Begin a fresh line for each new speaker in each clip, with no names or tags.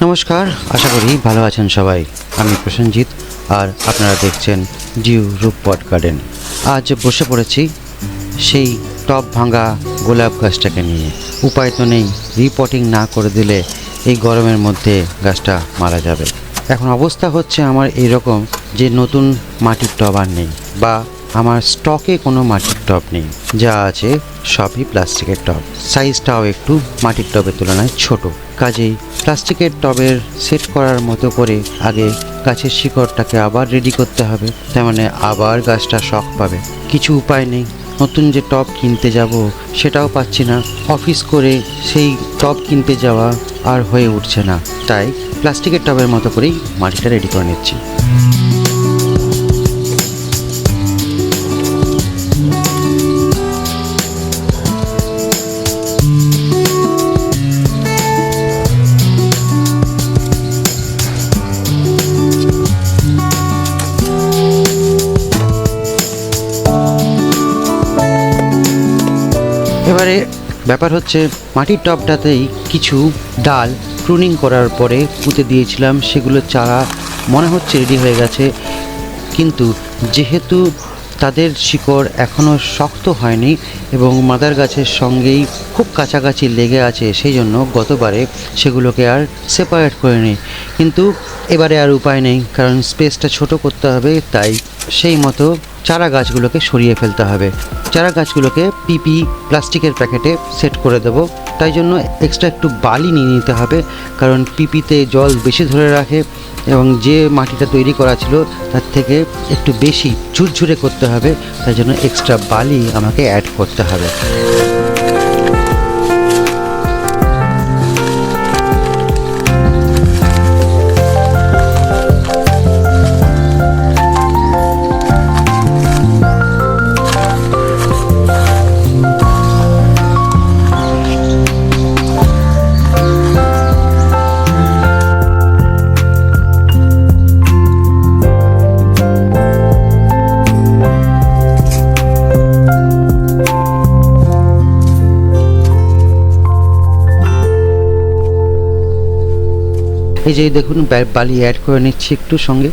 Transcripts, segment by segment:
নমস্কার, আশা করি ভালো আছেন সবাই। আমি প্রসেনজিৎ আর আপনারা দেখছেন DueRoofPot গার্ডেন। আজ বসে পড়েছি সেই টব ভাঙা গোলাপ গাছটাকে নিয়ে। উপায় তো নেই, রিপোটিং না করে দিলে এই গরমের মধ্যে গাছটা মারা যাবে। এখন অবস্থা হচ্ছে আমার এইরকম যে নতুন মাটির টব আর নেই, বা আমার স্টকে কোনো মাটির টব নেই। যা আছে সবই প্লাস্টিকের টব, সাইজটাও একটু মাটির টবের তুলনায় ছোট। কাজেই প্লাস্টিকের টবের সেট করার মতো করে আগে গাছের শিকড়টাকে আবার রেডি করতে হবে, তার মানে আবার গাছটা শখ পাবে। কিছু উপায় নেই, নতুন যে টব কিনতে যাব সেটাও পাচ্ছি না। অফিস করে সেই টব কিনতে যাওয়া আর হয়ে উঠছে না, তাই প্লাস্টিকের টবের মতো করেই মাটিটা রেডি করে নিচ্ছি। এবারে ব্যাপার হচ্ছে, মাটির টবটাতেই কিছু ডাল প্রুনিং করার পরে পুঁতে দিয়েছিলাম, সেগুলো চারা মনে হচ্ছে রেডি হয়ে গেছে, কিন্তু যেহেতু তাদের শিকড় এখনও শক্ত হয়নি এবং মাদার গাছের সঙ্গেই খুব কাছাকাছি লেগে আছে, সেই জন্য গতবারে সেগুলোকে আর সেপারেট করে নিই। কিন্তু এবারে আর উপায় নেই, কারণ স্পেসটা ছোট করতে হবে, তাই সেই মতো চারা গাছগুলোকে সরিয়ে ফেলতে হবে। চারা গাছগুলোকে পিপি প্লাস্টিকের প্যাকেটে সেট করে দেবো, তাই জন্য এক্সট্রা একটু বালি নিয়ে নিতে হবে, কারণ পিপিতে জল বেশি ধরে রাখে এবং যে মাটিটা তৈরি করা ছিল তার থেকে একটু বেশি ঝুরঝুরে করতে হবে, তাই জন্য এক্সট্রা বালি আমাকে অ্যাড করতে হবে। এই যে দেখুন, বালি অ্যাড করে নিচ্ছি একটু সঙ্গে,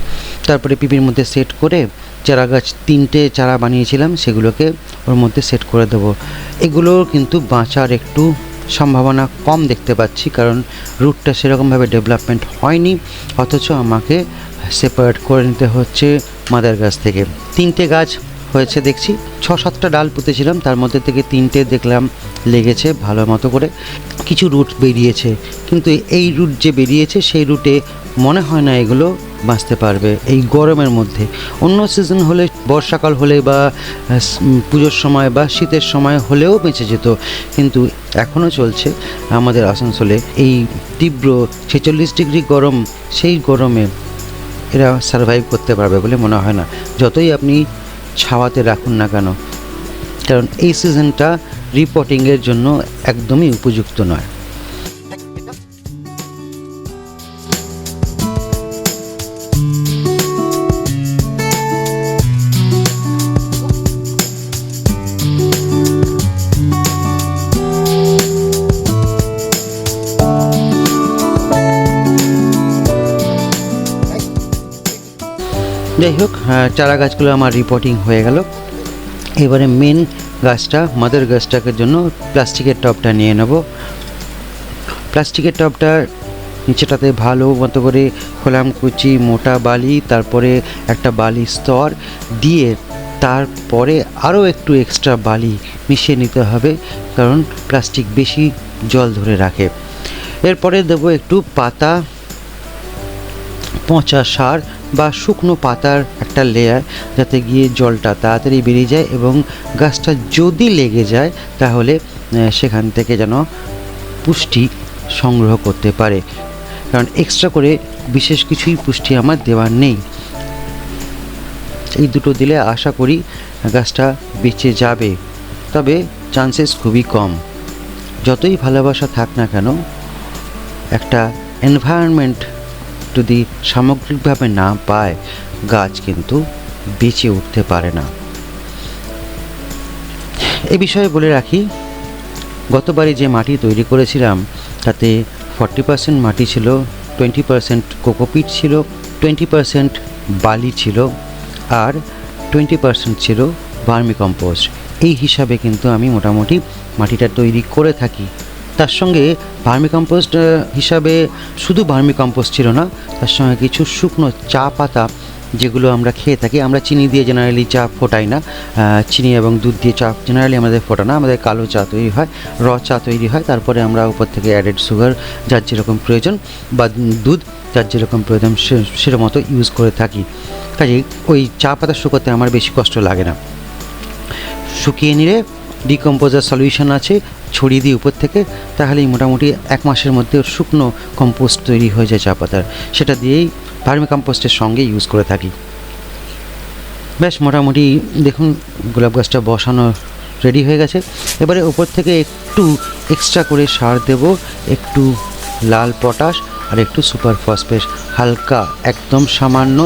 তারপরে পিপির মধ্যে সেট করে চারা গাছ 3টে চারা বানিয়েছিলাম সেগুলোকে ওর মধ্যে সেট করে দেবো। এগুলোর কিন্তু বাঁচার একটু সম্ভাবনা কম দেখতে পাচ্ছি, কারণ রুটটা সেরকমভাবে ডেভেলপমেন্ট হয়নি, অথচ আমাকে সেপারেট করে নিতে হচ্ছে মাদার গাছ থেকে। 3টে গাছ হয়েছে দেখছি, 6-7টা ডাল পুঁতেছিলাম, তার মধ্যে থেকে 3টে দেখলাম লেগেছে ভালো মতো করে। কিছু রুট বেরিয়েছে, কিন্তু এই রুট যে বেরিয়েছে সেই রুটে মনে হয় না এগুলো বাঁচতে পারবে এই গরমের মধ্যে। অন্য সিজন হলে, বর্ষাকাল হলে বা পুজোর সময় বা শীতের সময় হলেও বেঁচে যেত, কিন্তু এখনও চলছে আমাদের আসানসোলে এই তীব্র 46 ডিগ্রি গরম, সেই গরমে এরা সারভাইভ করতে পারবে বলে মনে হয় না, যতই আপনি ছাওয়াতে রাখুন না কেন, কারণ এই সিজনটা রিপোটিংয়ের জন্য একদমই উপযুক্ত নয়। যাই হোক, চারা গাছগুলো আমার রিপোটিং হয়ে গেল। এবারে মেন গাছটা, মাদার গাছটার জন্য প্লাস্টিকের টবটা নিয়ে নেব। প্লাস্টিকের টবটার নিচেটাতে ভালো মতো করে খোলাম কুচি মোটা বালি, তারপরে একটা বালি স্তর দিয়ে তারপরে আরও একটু এক্সট্রা বালি মিশিয়ে নিতে হবে, কারণ প্লাস্টিক বেশি জল ধরে রাখে। এরপরে দেবো একটু পাতা পচা সার বা শুকনো পাতার একটা লেয়ার, যাতে গিয়ে জলটা তাড়াতাড়ি বেরিয়ে যায় এবং গাছটা যদি লেগে যায় তাহলে সেখান থেকে যেন পুষ্টি সংগ্রহ করতে পারে, কারণ এক্সট্রা করে বিশেষ কিছুই পুষ্টি আমার দেওয়ার নেই। এই দুটো দিলে আশা করি গাছটা বেঁচে যাবে, তবে চান্সেস খুবই কম। যতই ভালোবাসা থাক না কেন, একটা এনভায়রনমেন্ট যদি সামগ্রিকভাবে না পায়, গাছ কিন্তু বেঁচে উঠতে পারে না। এ বিষয়ে বলে রাখি, গতবারে যে মাটি তৈরি করেছিলাম তাতে 40% মাটি ছিল 20% কোকোপিট ছিল, 20% বালি ছিল, আর 20% ছিল ভার্মি কম্পোস্ট। এই হিসাবে কিন্তু আমি মোটামুটি মাটিটা তৈরি করে থাকি। তার সঙ্গে ভার্মি কম্পোস্ট হিসাবে শুধু ভার্মি কম্পোস্ট ছিল না, তার সঙ্গে কিছু শুকনো চা পাতা, যেগুলো আমরা খেয়ে থাকি। আমরা চিনি দিয়ে জেনারেলি চা ফোটাই না, চিনি এবং দুধ দিয়ে চা জেনারেলি আমাদের ফোটানো, আমাদের কালো চা তৈরি হয়, চা তৈরি হয়। তারপরে আমরা উপর থেকে অ্যাডেড সুগার যার যেরকম প্রয়োজন বা দুধ যার যেরকম প্রয়োজন সেরকম মতো ইউজ করে থাকি। কাজেই ওই চা পাতা শুকোতে আমার বেশি কষ্ট লাগে না। শুকিয়ে নিলে ডিকম্পোজার সলিউশন আছে, ছড়িয়ে দিই উপর থেকে, তাহলেই মোটামুটি 1 মাসের মধ্যে শুকনো কম্পোস্ট তৈরি হয়ে যায় চা পাতার। সেটা দিয়েই ভার্মি কম্পোস্টের সঙ্গে ইউজ করে থাকি। বেশ মোটামুটি দেখুন গোলাপ গাছটা বসানো রেডি হয়ে গেছে। এবারে উপর থেকে একটু এক্সট্রা করে সার দেব, একটু লাল পটাশ আর একটু সুপার ফসফেট, হালকা একদম সামান্য,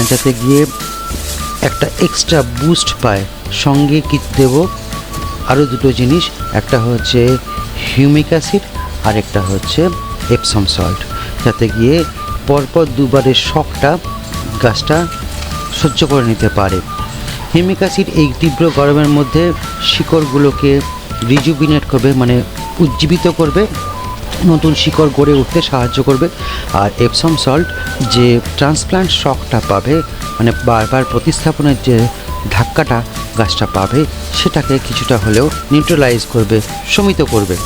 যাতে গিয়ে একটা এক্সট্রা বুস্ট পায়। সঙ্গে কি দেব আরও দুটো জিনিস, একটা হচ্ছে হিউমিক অ্যাসিড আর একটা হচ্ছে এপসম সল্ট, যাতে গিয়ে পরপর দুবারের শকটা গাছটা সহ্য করে নিতে পারে। হিউমিক অ্যাসিড এই তীব্র গরমের মধ্যে শিকড়গুলোকে রিজুবিনেট করবে, মানে উজ্জীবিত করবে, নতুন শিকড় গড়ে উঠতে সাহায্য করবে। আর এপসম সল্ট যে ট্রান্সপ্লান্ট শকটা পাবে, মানে বারবার প্রতিস্থাপনের যে ধাক্কাটা গাছটা পাবে, সেটাকে কিছুটা হলেও নিউট্রালাইজ করবে, শমিত করবে।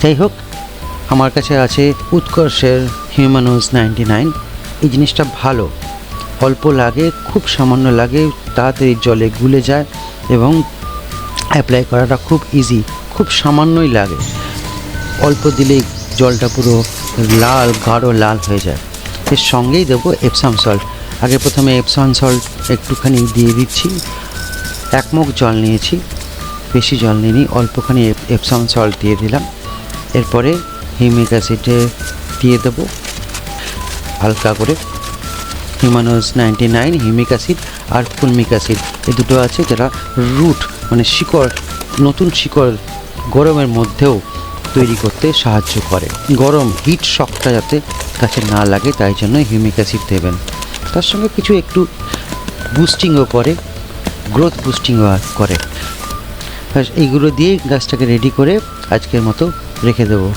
যাই হোক, আমার কাছে আছে উৎকর্ষের হিউম্যানোজ 99। এই জিনিসটা ভালো, অল্প লাগে, খুব সামান্য লাগে, তাড়াতাড়ি জলে গুলে যায় এবং অ্যাপ্লাই করাটা খুব ইজি, খুব সামান্যই লাগে, অল্প দিলেই জলটা পুরো লাল, গাঢ় লাল হয়ে যায়। এর সঙ্গেই দেবো এপসাম সল্ট। আগে প্রথমে এপসাম সল্ট একটুখানি দিয়ে দিচ্ছি, 1 মগ জল নিয়েছি, বেশি জল নিইনি, অল্পখানি এপসাম সল্ট দিয়ে দিলাম। এরপরে হিউমিক অ্যাসিডে দিয়ে দেবো হালকা করে, হিউম্যানোজ 99, হিউমিক অ্যাসিড আর ফুলমিক অ্যাসিড, এই দুটো আছে যারা রুট মানে শিকড়, নতুন শিকড় গরমের মধ্যেও তৈরি করতে সাহায্য করে। গরম হিট শকটা যাতে গাছে না লাগে তাই জন্য হিউমিক অ্যাসিড দেবেন। তার সঙ্গে কিছু একটু বুস্টিংও করে, গ্রোথ বুস্টিংও করে। এইগুলো দিয়ে গাছটাকে রেডি করে আজকের মতো রেখে দেবো।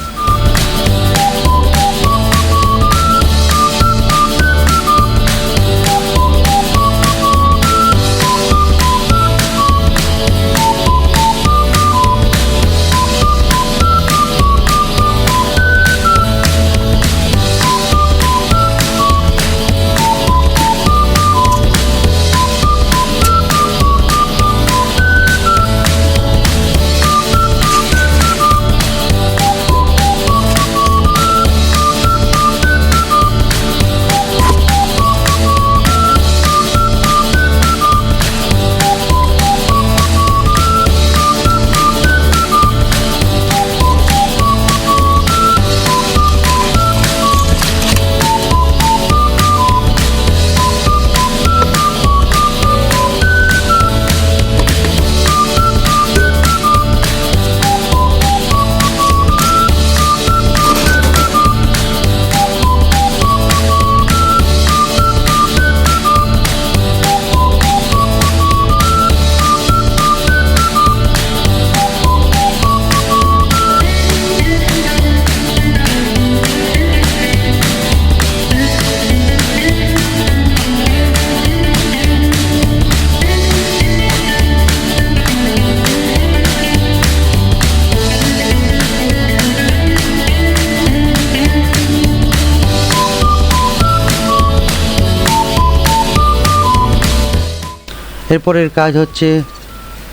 এরপরের কাজ হচ্ছে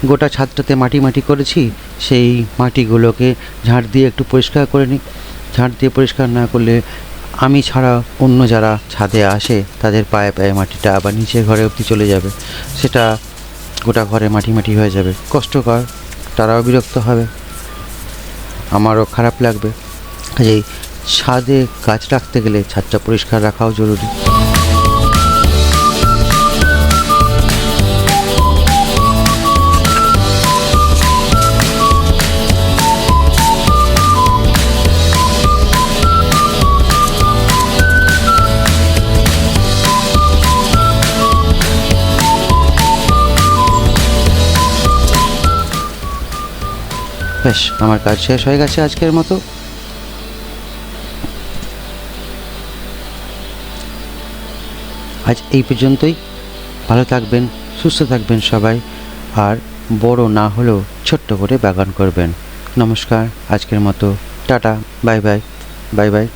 গোটা ছাদটাতে মাটি করেছি, সেই মাটিগুলোকে ঝাড় দিয়ে একটু পরিষ্কার করে নিই। ঝাড় দিয়ে পরিষ্কার না করলে আমি ছাড়া অন্য যারা ছাদে আসে তাদের পায়ে পায়ে মাটিটা আবার নিচের ঘরে অবধি চলে যাবে, সেটা গোটা ঘরে মাটি হয়ে যাবে, কষ্টকর, তারাও বিরক্ত হবে, আমারও খারাপ লাগবে। কাজেই ছাদে গাছ রাখতে গেলে ছাদটা পরিষ্কার রাখাও জরুরি। বেশ, আমার কাজ শেষ হয়ে গেছে আজকের মতো। আজ এই পর্যন্তই। ভালো থাকবেন, সুস্থ থাকবেন সবাই, আর বড় না হলেও ছোট্ট করে বাগান করবেন। নমস্কার, আজকের মতো tata, bye bye, bye bye.